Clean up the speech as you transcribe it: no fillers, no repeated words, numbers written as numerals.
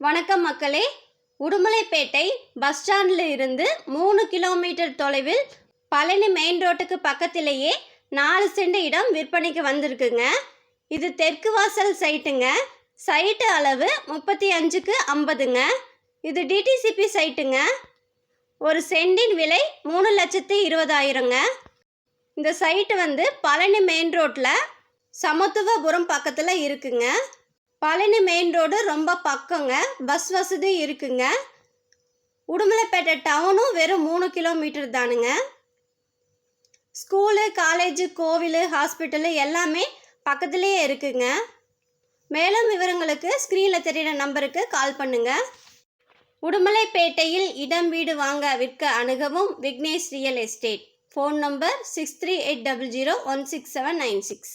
வணக்கம் மக்களே. உடுமலைப்பேட்டை பஸ் ஸ்டாண்டில் இருந்து 3 கிலோமீட்டர் தொலைவில் பழனி மெயின் ரோட்டுக்கு பக்கத்திலேயே 4 சென்ட் இடம் விற்பனைக்கு வந்திருக்குங்க. இது தெற்கு வாசல் சைட்டுங்க. சைட்டு அளவு 35க்கு 50ங்க. இது டிடிசிபி சைட்டுங்க. ஒரு சென்டின் விலை 3,20,000ங்க. இந்த சைட்டு பழனி மெயின் ரோட்டில் சமத்துவபுரம் பக்கத்தில் இருக்குங்க. பழனி மெயின் ரோடு ரொம்ப பக்கங்க. பஸ் வசதி இருக்குங்க. உடுமலைப்பேட்டை டவுனும் வெறும் 3 கிலோமீட்டர் தானுங்க. ஸ்கூலு, காலேஜு, கோவில், ஹாஸ்பிட்டலு எல்லாமே பக்கத்துலேயே இருக்குங்க. மேலும் விவரங்களுக்கு ஸ்க்ரீனில் தெரிகிற நம்பருக்கு கால் பண்ணுங்க. உடுமலைப்பேட்டையில் இடம் வீடு வாங்க விற்க அணுகவும் Vignesh real estate. Phone number 6380016796.